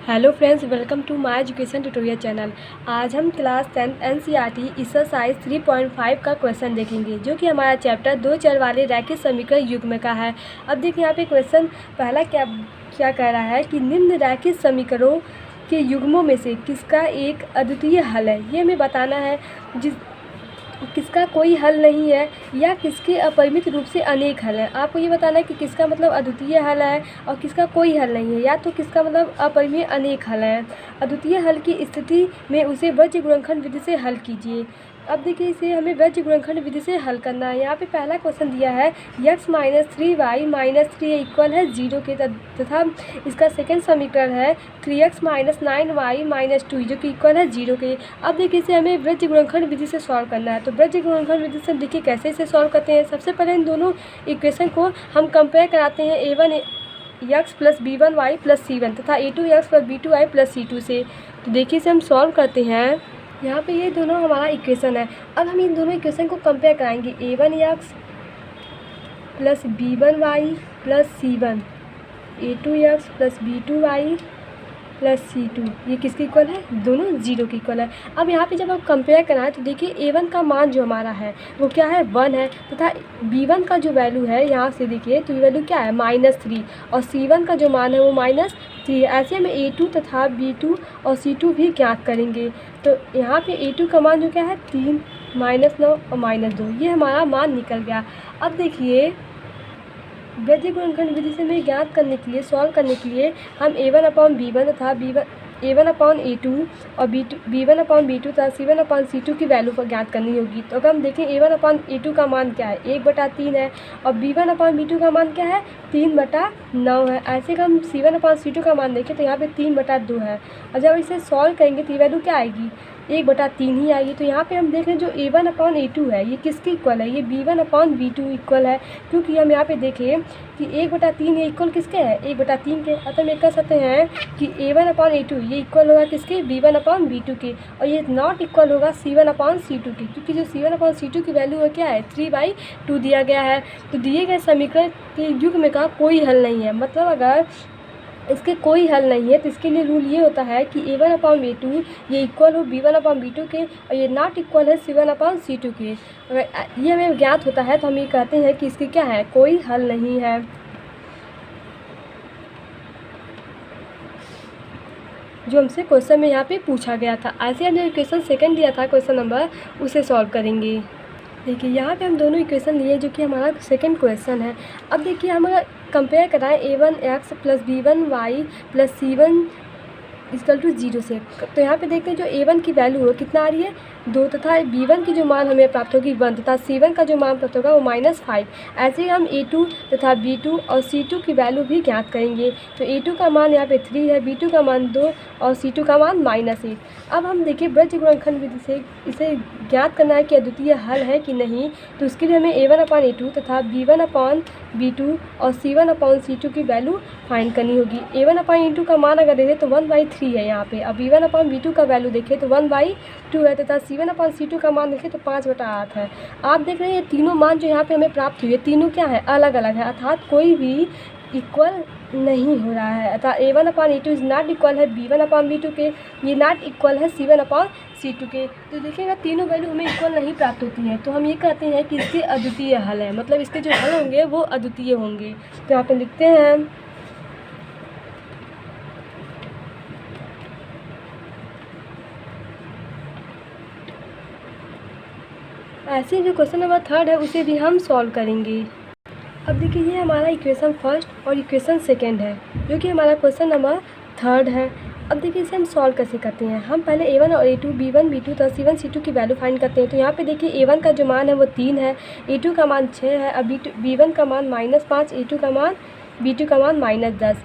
Hello friends, welcome to my education tutorial channel. आज हम class 10th NCERT exercise 3.5 का question देखेंगे, जो कि हमारा चैप्टर दो चर वाले रैखिक समीकरण युग्म का है। अब देखिए यहाँ पे क्वेश्चन पहला क्या कह रहा है कि निम्न रैखिक समीकरणों के युग्मों में से किसका एक अद्वितीय हल है। ये हमें बताना है किसका कोई हल नहीं है या किसके अपरिमित रूप से अनेक हल हैं। आपको ये बताना है कि किसका मतलब अद्वितीय हल है और किसका कोई हल नहीं है, या तो किसका मतलब अपरिमेय अनेक हल हैं। अद्वितीय हल की स्थिति में उसे वज्र गुणनखंड विधि से हल कीजिए। अब देखिए इसे हमें वज्र गुणनखंड विधि से हल करना है। यहाँ पे पहला क्वेश्चन दिया है x - 3y - 3 इक्वल है 0 के, तथा इसका सेकंड समीकरण है 3x - 9y - 2 जो कि इक्वल है 0 के। अब देखिए इसे हमें वज्र गुणनखंड विधि से सॉल्व करना है। तो वज्र गुणनखंड विधि से देखिए कैसे इसे सॉल्व करते हैं। सबसे पहले इन दोनों इक्वेशन को हम कंपेयर कराते हैं a1x + b1y + c1 तथा a2x + b2y + c2 से। तो देखिए इसे हम सॉल्व करते हैं। यहाँ पे ये दोनों हमारा इक्वेशन है। अब हम इन दोनों इक्वेशन को कंपेयर कराएंगे a1x + b1y + c1 a2x + b2y + c2, ये किसके इक्वल है, दोनों 0 के इक्वल है। अब यहाँ पे जब आप कंपेयर कराएं तो देखिए a1 का मान जो हमारा है वो क्या है, 1 है, तथा b1 का जो वैल्यू है यहाँ से देखिए तो ये वैल्यू क्या है, -3, और c1 का जो मान है वो -3। ऐसे हमें a2 तथा b2 और c2 भी ज्ञात करेंगे। तो यहाँ पे a2 का मान जो क्या है 3, -9 और -2, ये हमारा मान निकल गया। अब देखिए वज्र गुणनखंड विधि से हमें ज्ञात करने के लिए, सॉल्व करने के लिए हम a1/b1 तथा a1/a2 और b1/b2 तथा c1/c2 की वैल्यू पर ज्ञात करनी होगी। तो अगर हम देखें a1/a2 का मान क्या है, 1/3 है, और b1/b2 का मान क्या है, 3/9 है। ऐसे अगर हम c1/c2 का मान देखें तो यहाँ पे 3/2 है, और जब इसे सॉल्व करेंगे तो ये वैल्यू क्या आएगी, 1/3 ही आएगी। तो यहाँ पे हम देख रहे हैं जो a1/a2 है ये किसके इक्वल है, ये b1/b2 इक्वल है, क्योंकि हम यहाँ पे देखें कि 1/3 ये इक्वल किसके है, 1/3 के। अतः हम ये कह सकते हैं कि a1/a2 ये इक्वल होगा किसके, b1/b2 के, और ये नॉट इक्वल होगा c1/c2 के, क्योंकि जो c1/c2 की वैल्यू है क्या है, 3/2 दिया गया है। तो दिए गए समीकरण के युग्म का कोई हल नहीं है। मतलब अगर इसके कोई हल नहीं है तो इसके लिए रूल ये होता है कि a1/a2 ये इक्वल हो b1/b2 के, और ये नॉट इक्वल है c1/c2 के। अगर ये हमें ज्ञात होता है तो हम ये कहते हैं कि इसके क्या है, कोई हल नहीं है। जो हमसे क्वेश्चन में यहाँ पे पूछा गया था। ऐसे हम जो इक्वेशन सेकंड दिया था क्वेश्चन नंबर, उसे सॉल्व करेंगे। देखिए यहाँ पे हम दोनों इक्वेशन लिए जो कि हमारा सेकंड क्वेश्चन है। अब देखिए हम अगर कंपेयर कराएं a1x + b1y + c1 = 0 से, तो यहाँ पे देखते हैं जो a1 की वैल्यू है कितना आ रही है, 2, तथा b1 की जो मान हमें प्राप्त होगी 1, तथा c1 का जो मान प्राप्त होगा वो -5। ऐसे ही हम a2 तथा b2 और c2 की वैल्यू भी ज्ञात करेंगे। तो a2 का मान यहाँ पे 3 है, b2 का मान 2 और c2 का मान -1। अब हम देखिए वज्र गुणनखंड विधि से इसे ज्ञात करना है कि अद्वितीय हल है कि नहीं। तो उसके लिए हमें a1/a2 तथा b1/b2 और c1/c2 की वैल्यू फाइंड करनी होगी। a1/a2 का मान अगर देखें तो 1/3 है यहाँ पे, अब b1/b2 का वैल्यू देखें तो 1/2 है, तथा c1/c2 का मान देखें तो 5/8 है। आप देख रहे हैं ये तीनों मान जो यहाँ पे हमें प्राप्त हुए, तीनों क्या है, अलग अलग है, अर्थात कोई भी इक्वल नहीं हो रहा है। अतः a1/a2 इज नॉट इक्वल है b1/b2 के, ये नॉट इक्वल है c1/c2 के। तो देखिएगा तीनों वैल्यू हमें इक्वल नहीं प्राप्त होती हैं, तो हम ये कहते हैं कि इसके अद्वितीय हल है, मतलब इसके जो हल होंगे वो अद्वितीय होंगे। तो यहाँ पे लिखते हैं ऐसे जो क्वेश्चन नंबर थर्ड है उसे भी हम सॉल्व करेंगे। अब देखिए ये हमारा इक्वेशन फर्स्ट और इक्वेशन सेकेंड है, जो कि हमारा क्वेश्चन नंबर थर्ड है। अब देखिए इसे हम सॉल्व कैसे करते हैं। हम पहले a1 और a2 b1 b2 तथा c1 c2 की वैल्यू फाइंड करते हैं। तो यहाँ पे देखिए a1 का जो मान है वो 3 है, a2 का मान 6 है, अब b1 का मान -5, a2 का मान b2 का मान -10।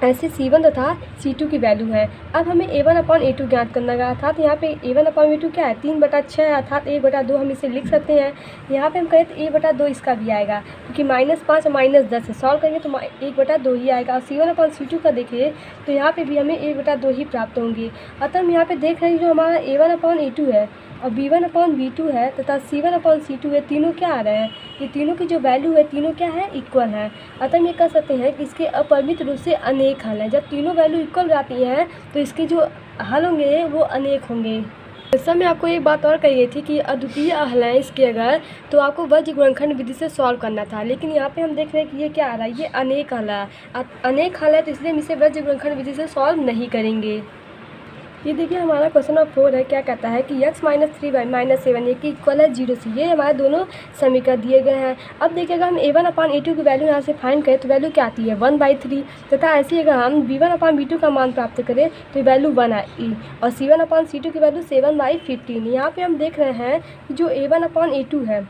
ऐसे c1 तथा c2 की वैल्यू है। अब हमें a1/a2 ज्ञात करना है, अर्थात यहाँ पे a1/a2 क्या है, 3/6 है, अर्थात 1/2 हम इसे लिख सकते हैं। यहाँ पे हम कहें तो 1/2 इसका भी आएगा, क्योंकि -5 और -10 है, सॉल्व करेंगे तो 1/2 ही आएगा। और c1/c2 का देखिए तो यहाँ पे भी हमें 1/2 ही प्राप्त होंगे। अतः हम यहाँ पे देख रहे हैं जो हमारा a1/a2 है और b1/b2 है तथा c1/c2 है, तीनों क्या आ रहे हैं, ये तीनों की जो वैल्यू है तीनों क्या है, इक्वल है। अतः हम ये कह सकते हैं कि इसके अपरिमित रूप से अनेक अनेक हल हैं। जब तीनों वैल्यू इक्वल जाती हैं तो इसके जो हल होंगे वो अनेक होंगे। जैसा मैं आपको एक बात और कही थी कि अद्वितीय हल है इसके अगर, तो आपको वज्र गुणनखंड विधि से सॉल्व करना था, लेकिन यहाँ पे हम देख रहे हैं कि ये क्या आ रहा है, ये अनेक हल है। अनेक हल है तो इसलिए हम इसे वज्र गुणनखंड विधि से सॉल्व नहीं करेंगे। ये देखिए हमारा क्वेश्चन नंबर 4 है, क्या कहता है कि x - 3y - 7 ये की इक्वल है 0 से। ये हमारे दोनों समीकरण दिए गए हैं। अब देखिए अगर हम a1/a2 की वैल्यू यहाँ से फाइंड करें तो वैल्यू क्या आती है 1/3, तथा ऐसे अगर हम b1/b2 का मान प्राप्त करें तो वैल्यू 1 आएगी, और c1/c2 की वैल्यू 7/15। यहाँ पे हम देख रहे हैं कि जो a1/a2 है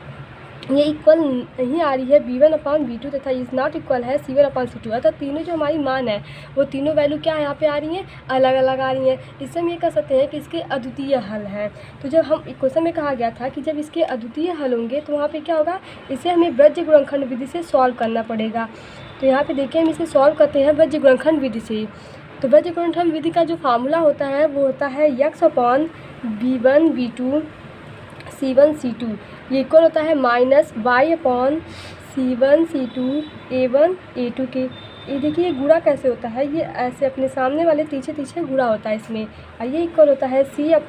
ये इक्वल नहीं आ रही है b1/b2 तथा इज़ नॉट इक्वल है c1/c2। अर्थात तीनों जो हमारी मान है वो तीनों वैल्यू क्या यहाँ पे आ रही हैं, अलग अलग आ रही हैं। इससे हम ये कह सकते हैं कि इसके अद्वितीय हल हैं। तो जब हम क्वेश्चन में कहा गया था कि जब इसके अद्वितीय हल होंगे तो वहाँ पे क्या होगा, इसे हमें वज्र गुणनखंड विधि से सॉल्व करना पड़ेगा। तो यहाँ पर देखिए हम इसे सॉल्व करते हैं वज्र गुणनखंड विधि से। तो वज्र गुणनखंड विधि का जो फार्मूला होता है वो होता है x/b1 b2 c1 c2 ये इक्वल होता है -y/c1 c2 a1 a2 के। ये देखिए ये गुणा कैसे होता है, ये ऐसे अपने सामने वाले पीछे गुणा होता है इसमें, और ये इक्वल होता है c/,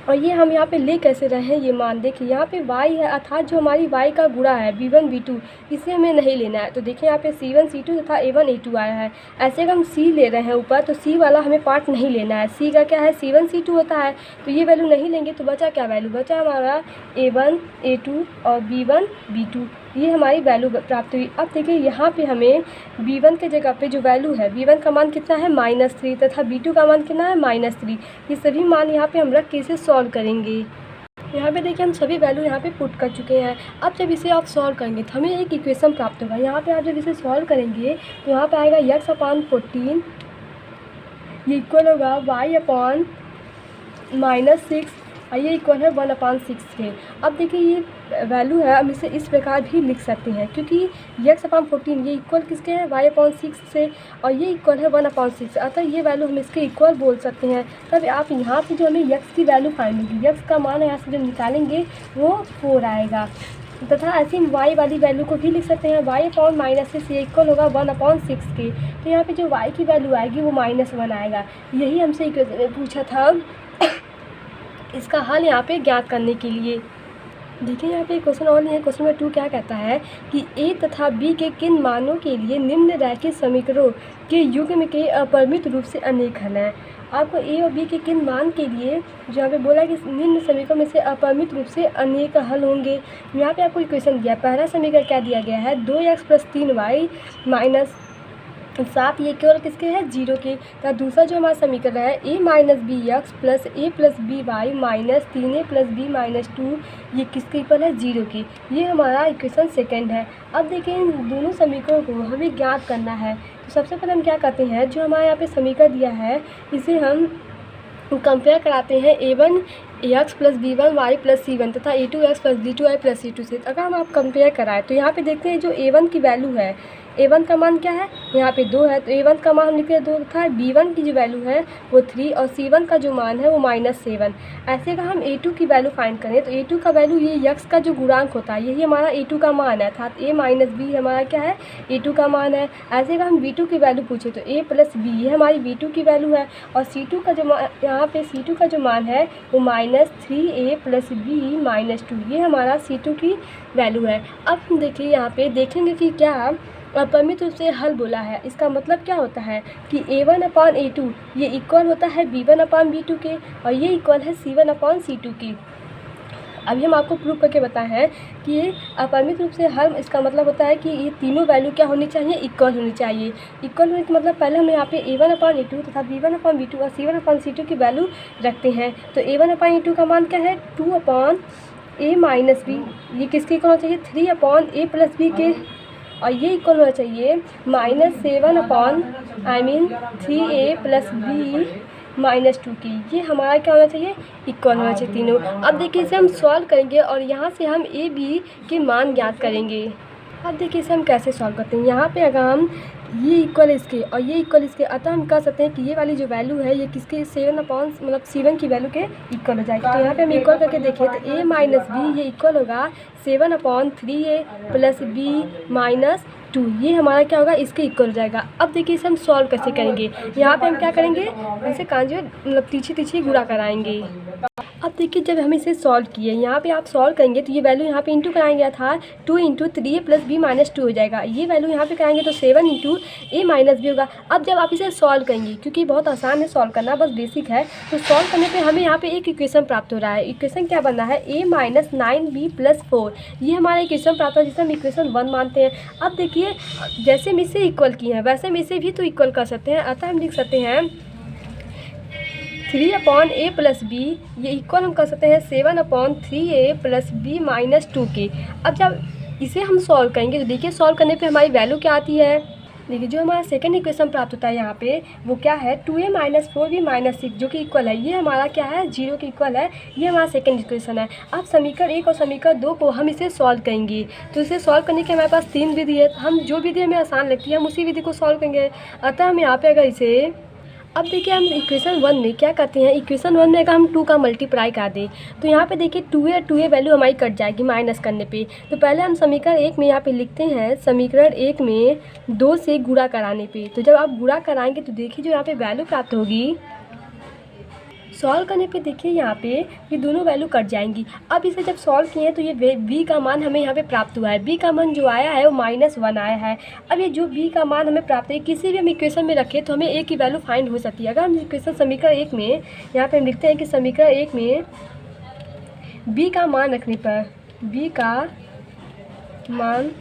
और ये हम यहाँ पे ले कैसे रहे हैं ये मान, देखिए यहाँ पे y है, अर्थात जो हमारी y का गुणा है b1 b2 इसे हमें नहीं लेना है। तो देखिए यहाँ पे c1 c2 तथा a1 a2 आया है। ऐसे अगर हम c ले रहे हैं ऊपर तो c वाला हमें पार्ट नहीं लेना है। c का क्या है c1 c2 होता है, तो ये वैल्यू नहीं लेंगे तो बचा क्या वैल्यू, बचा हमारा a1 a2 और b1 b2, ये हमारी वैल्यू प्राप्त हुई। अब देखिए यहाँ पे हमें b1 के जगह पे जो वैल्यू है, b1 का मान कितना है -3 तथा b2 का मान कितना है -3। ये सभी मान यहाँ पे हम रख के इसे सॉल्व करेंगे। यहाँ पे देखिए हम सभी वैल्यू यहाँ पे पुट कर चुके हैं। अब जब इसे आप सॉल्व करेंगे तो हमें एक इक्वेशन प्राप्त होगा। यहाँ पे आप जब इसे सॉल्व करेंगे तो यहाँ पे आएगा x/14 ये इक्वल होगा y/-6 और ये इक्वल है 1/6 के। अब देखिए ये वैल्यू है, हम इसे इस प्रकार भी लिख सकते हैं क्योंकि x/14 ये इक्वल किसके है y/6 से, और ये इक्वल है 1/6, अतः ये वैल्यू हम इसके इक्वल बोल सकते हैं। तब आप यहाँ से जो हमें x की वैल्यू फाइंड होगी, x का मान यहाँ से जब निकालेंगे वो 4 आएगा, तथा ऐसे हम y वाली वैल्यू को भी लिख सकते हैं y/-6 ये इक्वल होगा 1/6 के। तो यहाँ पे जो y की वैल्यू आएगी वो -1 आएगा। यही हमसे इक्वेशन में पूछा था इसका हल यहाँ पे ज्ञात करने के लिए। देखिए यहाँ पे क्वेश्चन और नहीं है। क्वेश्चन नंबर 2 क्या कहता है कि a तथा b के किन मानों के लिए निम्न रैखिक समीकरणों के युग्म के अपरिमित रूप से अनेक हल हैं। आपको a और b के किन मान के लिए जहाँ पे बोला कि निम्न समीकरणों में से अपरिमित रूप से अनेक हल होंगे। यहाँ पे आपको इक्वेशन दिया, पहला समीकरण क्या दिया गया है 2x + 3y - 7 ये केवल किसके है 0 के। तथा दूसरा जो हमारा समीकरण है a - bx + a + by - 3a + b - 2 ये किसके इक्वल है 0 के। ये हमारा इक्वेशन सेकंड है। अब देखिए इन दोनों समीकरणों को हमें ज्ञात करना है। तो सबसे पहले हम क्या करते हैं, जो हमारे यहाँ पे समीकरण दिया है इसे हम कंपेयर कराते हैं a1 x + b1 y + c1 तथा a2 x + b2 y + c2 से। अगर हम आप कंपेयर कराएं तो यहाँ पे देखते हैं जो a1 की वैल्यू है, a1 का मान क्या है यहाँ पे 2 है, तो a1 का मान हम लिखते हैं 2 तथा b1 की जो वैल्यू है वो 3 और c1 का जो मान है वो -7। ऐसे अगर हम a2 की वैल्यू फाइंड करें तो a2 का वैल्यू ये x का जो गुणांक होता है यही हमारा a2 का मान है, अर्थात a - b हमारा क्या है a2 का मान है। ऐसे अगर हम b2 की वैल्यू पूछे तो a + b ये हमारी b2 की वैल्यू है, और c2 का जो यहाँ पे c2 का जो मान है वो -3a + b - 2 ये हमारा c2 की वैल्यू है। अब हम देखिए यहाँ पे देखेंगे कि क्या अपरिमित रूप से हल बोला है। इसका मतलब क्या होता है कि a1/a2 ये इक्वल होता है b1/b2 के, और ये इक्वल है c1/c2 की। अभी हम आपको प्रूव करके बताए हैं कि ये अपरिमित रूप से हल, इसका मतलब होता है कि ये तीनों वैल्यू क्या होनी चाहिए, इक्वल होनी चाहिए। इक्वल होने का मतलब पहले हम यहाँ पे a1/a2 तथा b1/b2 और c1/c2 की वैल्यू रखते हैं। तो a1/a2 का मान क्या है 2/a - b, ये किसके इक्वल होना चाहिए 3/a + b के, और ये इक्वल होना चाहिए -3a + b - 2 की। ये हमारा क्या होना चाहिए इक्वल होना चाहिए तीनों। अब देखिए इसे हम सॉल्व करेंगे और यहाँ से हम a b के मान ज्ञात करेंगे। अब देखिए इसे हम कैसे सॉल्व करते हैं। यहाँ पे अगर हम ये इक्वल इसके और ये इक्वल इसके, अतः हम कह सकते हैं कि ये वाली जो वैल्यू है ये किसके 7 मतलब c1 की वैल्यू के इक्वल हो जाएगी। तो यहाँ पे हम इक्वल करके देखें तो a - b ये इक्वल होगा 7/3a + b - 2, ये हमारा क्या होगा, इसके इक्वल हो जाएगा। अब देखिए इसे हम सॉल्व कैसे करेंगे। यहाँ पे हम क्या करेंगे, ऐसे कांजे मतलब पीछे पीछे गुणा कराएंगे। अब देखिए जब हम इसे सॉल्व किए, यहाँ पे आप सॉल्व करेंगे तो ये वैल्यू यहाँ पे इंटू कराएंगे था 2 × 3a + b - 2 हो जाएगा। ये वैल्यू यहाँ पे कराएंगे तो 7 × a - b होगा। अब जब आप इसे सॉल्व करेंगे, क्योंकि बहुत आसान है सॉल्व करना, बस बेसिक है, तो सॉल्व करने पे हमें यहाँ पे एक इक्वेशन प्राप्त हो रहा है। इक्वेशन क्या बन रहा है, a - 9b + 4, ये हमारा इक्वेशन प्राप्त है जिसे हम इक्वेशन 1 मानते हैं। अब देखिए जैसे हम इसे इक्वल किए हैं वैसे हम इसे भी तो इक्वल कर सकते हैं। अतः हम लिख सकते हैं 3/a + b, ये इक्वल हम कर सकते हैं 7/3a + b - 2 के। अब जब इसे हम सॉल्व करेंगे तो देखिए सॉल्व करने पे हमारी वैल्यू क्या आती है। देखिए जो हमारा सेकंड इक्वेशन प्राप्त होता है यहाँ पे वो क्या है, 2a - 4b - 6, जो कि इक्वल है, ये हमारा क्या है, 0 के इक्वल है। ये हमारा सेकंड इक्वेशन है। अब समीकरण 1 और समीकरण 2 को हम इसे सॉल्व करेंगे। तो इसे सॉल्व करने के हमारे पास 3 विधि है। हम जो विधि हमें आसान लगती है हम उसी विधि को सॉल्व करेंगे। अतः हम यहाँ पे अगर इसे, अब देखिए हम इक्वेशन 1 में क्या करते हैं, इक्वेशन 1 में अगर हम 2 का मल्टीप्लाई कर दें तो यहाँ पे देखिए 2a वैल्यू हमारी कट जाएगी माइनस करने पे। तो पहले हम समीकरण 1 में यहाँ पे लिखते हैं, समीकरण 1 में 2 से गुणा कराने पे। तो जब आप गुणा कराएंगे तो देखिए जो यहाँ पे वैल्यू प्राप्त होगी, सॉल्व करने पे देखिए यहाँ पे ये दोनों वैल्यू कट जाएंगी। अब इसे जब सॉल्व किए हैं तो ये b का मान हमें यहाँ पे प्राप्त हुआ है। b का मान जो आया है वो -1 आया है। अब ये जो b का मान हमें प्राप्त है, किसी भी हम इक्वेशन में रखें तो हमें a की वैल्यू फाइंड हो सकती है। अगर हम इक्वेशन समीकरण 1 में यहाँ पे हम लिखते हैं कि समीकरण 1 में b का मान रखने पर, b का मान,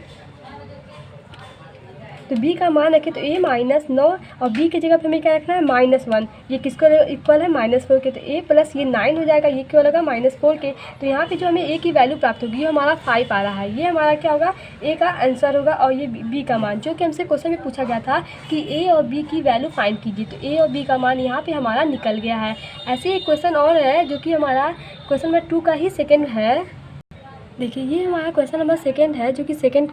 तो b का मान रखें तो a - 9 और b की जगह पे हमें क्या रखना है, -1। ये किसको इक्वल है, -4 के। तो a प्लस ये 9 हो जाएगा, ये क्यों लगा, -4 के। तो यहाँ पे जो हमें a की वैल्यू प्राप्त होगी ये हमारा 5 आ रहा है। ये हमारा क्या होगा, a का आंसर होगा। और ये b का मान जो कि हमसे क्वेश्चन में पूछा गया था कि a और b की वैल्यू फाइंड कीजिए, तो a और b का मान यहाँ पे हमारा निकल गया है। ऐसे एक क्वेश्चन और है जो कि हमारा क्वेश्चन नंबर 2 का ही सेकेंड है। देखिए ये हमारा क्वेश्चन नंबर सेकंड है, जो कि क्वेश्चन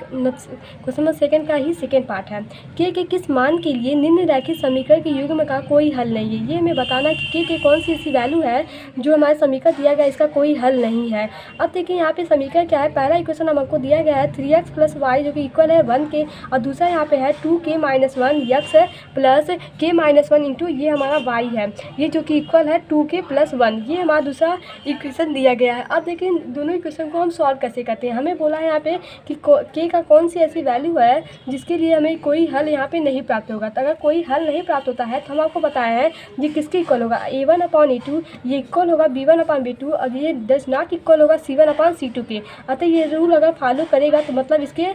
नंबर सेकंड का ही सेकंड पार्ट है। के किस मान के लिए निम्न रैखिक समीकरण के युग्म का कोई हल नहीं है। ये हमें बताना है कि के कौन सी ऐसी वैल्यू है जो हमारे समीकरण दिया गया इसका कोई हल नहीं है। अब देखिए यहाँ पे समीकरण क्या है, पहला इक्वेशन हमको दिया गया है 3x + y जो कि इक्वल है 1 के, और दूसरा यहाँ पे है 2k - 1 x + k - 1 इंटू ये हमारा y है, ये जो कि इक्वल है 2k + 1। ये हमारा दूसरा इक्वेशन दिया गया है। अब देखिए दोनों इक्वेशन को हम सॉल्व कैसे करते हैं। हमें बोला है यहाँ पे कि के का कौन सी ऐसी वैल्यू है जिसके लिए हमें कोई हल यहाँ पे नहीं प्राप्त होगा। तो अगर कोई हल नहीं प्राप्त होता है तो हम आपको बताया है ये किसके इक्वल होगा, a1/a2, ये इक्वल होगा b1/b2, और ये डज नॉट इक्वल होगा c1/c2 के। अतः ये रूल अगर फॉलो करेगा तो मतलब इसके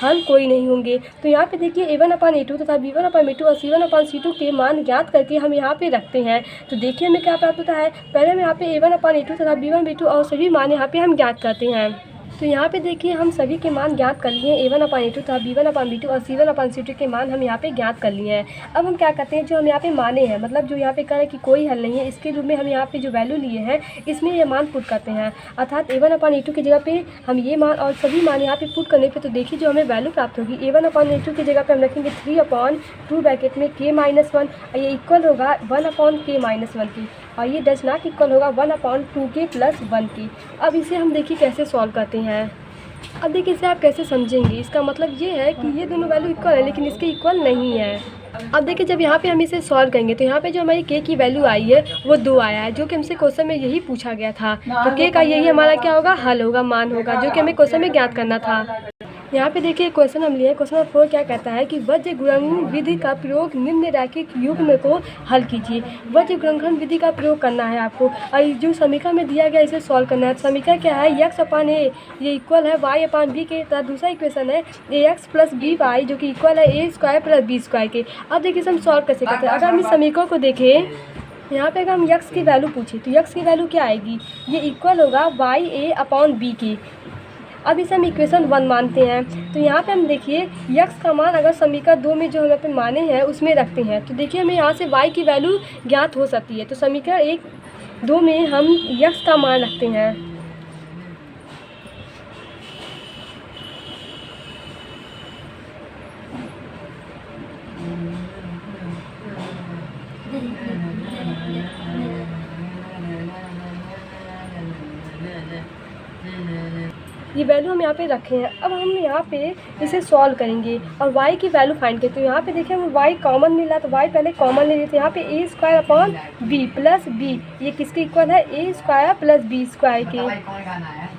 हल कोई नहीं होंगे। तो यहाँ पे देखिए a1/a2 तथा b1/b2 और c1/c2 के मान ज्ञात करके हम यहाँ पे रखते हैं। तो देखिए हमें क्या प्राप्त होता है, पहले हम यहाँ पे a1/a2 तथा b1/b2 और सभी मान यहाँ पे हम ज्ञात करते हैं। तो यहाँ पे देखिए हम सभी के मान ज्ञात कर लिए हैं, a1/a2 तथा b1/b2 और c1/c2 के मान हम यहाँ पे ज्ञात कर लिए हैं। अब हम क्या करते हैं, जो हम यहाँ पे माने हैं, मतलब जो यहाँ पे कह रहे हैं कि कोई हल नहीं है, इसके रूप में हम यहाँ पे जो वैल्यू लिए हैं इसमें ये मान पुट करते हैं। अर्थात a1/a2 की जगह पे हम ये मान और सभी मान यहाँ पे पुट करने पे तो देखिए जो हमें वैल्यू प्राप्त होगी, a1/a2 की जगह पे हम रखेंगे 3/2 ब्रैकेट में k - 1, और ये इक्वल होगा 1/k - 1 की, और ये डज नॉट इक्वल होगा 1/2k + 1 की। अब इसे हम देखिए कैसे सॉल्व करते हैं। अब देखिए इसे आप कैसे समझेंगे, इसका मतलब ये है कि ये दोनों वैल्यू इक्वल है लेकिन इसके इक्वल नहीं है। अब देखिए जब यहाँ पे हम इसे सॉल्व करेंगे तो यहाँ पे जो हमारी के की वैल्यू आई है वो 2 आया है, जो कि हमसे क्वेश्चन में यही पूछा गया था। तो के का यही हमारा क्या होगा, हल होगा, मान होगा, जो कि हमें क्वेश्चन में ज्ञात करना था। यहाँ पे देखिए क्वेश्चन हम लिए, क्वेश्चन नंबर 4 क्या कहता है कि वज्र गुणन विधि का प्रयोग निम्न रैखिक युग्म को हल कीजिए। वज्र गुणन विधि का प्रयोग करना है आपको, और जो समीकरण में दिया गया इसे सॉल्व करना है। समीकरण क्या है, x/a ये इक्वल है y/b के, तथा दूसरा इक्वेशन है ax + by जो कि इक्वल है a² + b² के। अब देखिए हम सॉल्व कैसे करते हैं। अगर हम इस समीकरण को देखें, यहाँ पे अगर हम x की वैल्यू पूछे तो x की वैल्यू क्या आएगी, ये इक्वल होगा y/a/b की। अब इसे हम इक्वेशन 1 मानते हैं। तो यहाँ पे हम देखिए x का मान अगर समीकरण 2 में जो हम पे माने हैं उसमें रखते हैं तो देखिए हमें यहाँ से y की वैल्यू ज्ञात हो सकती है। तो समीकरण 1-2 में हम x का मान रखते हैं। ये वैल्यू हम यहाँ पे रखे हैं। अब हम यहाँ पे इसे सॉल्व करेंगे और y की वैल्यू फाइंड करते हैं। तो यहाँ पे देखिए हमें y कॉमन मिला, तो y पहले कॉमन ले लेते हैं। यहाँ पे a square upon b plus b, ये किसके इक्वल है, a square plus b square के।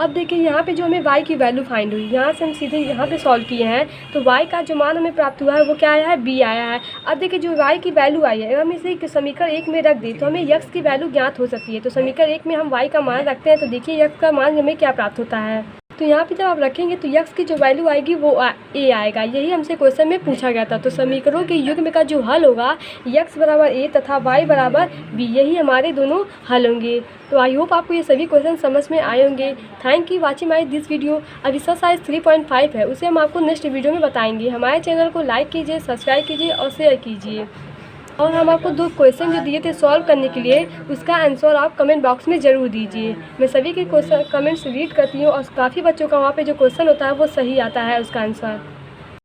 अब देखिए यहाँ पे जो हमें y की वैल्यू फाइंड हुई, यहाँ से हम सीधे यहाँ पे सॉल्व किए हैं, तो y का जो मान हमें प्राप्त हुआ है वो क्या आया है, b आया है। अब देखिए जो y की वैल्यू आई है, हम इसे समीकरण 1 में रख दें तो हमें x की वैल्यू ज्ञात हो सकती है। तो समीकरण 1 में हम y का मान रखते हैं, तो देखिए x का मान हमें क्या प्राप्त होता है। तो यहाँ पे जब आप रखेंगे तो x की जो वैल्यू आएगी वो a आएगा। यही हमसे क्वेश्चन में पूछा गया था। तो समीकरणों के युग्म का जो हल होगा x बराबर a तथा y बराबर b, यही हमारे दोनों हल होंगे। तो आई होप आपको ये सभी क्वेश्चन समझ में आए होंगे। Thank you watching my this video. अब एक्सरसाइज 3.5 है, उसे हम आपको नेक्स्ट वीडियो में बताएंगे। हमारे चैनल को लाइक कीजिए, सब्सक्राइब कीजिए और शेयर कीजिए। और हम आपको 2 क्वेश्चन जो दिए थे सॉल्व करने के लिए, उसका आंसर आप कमेंट बॉक्स में ज़रूर दीजिए। मैं सभी के क्वेश्चन कमेंट्स रीड करती हूँ और काफ़ी बच्चों का वहाँ पे जो क्वेश्चन होता है वो सही आता है उसका आंसर।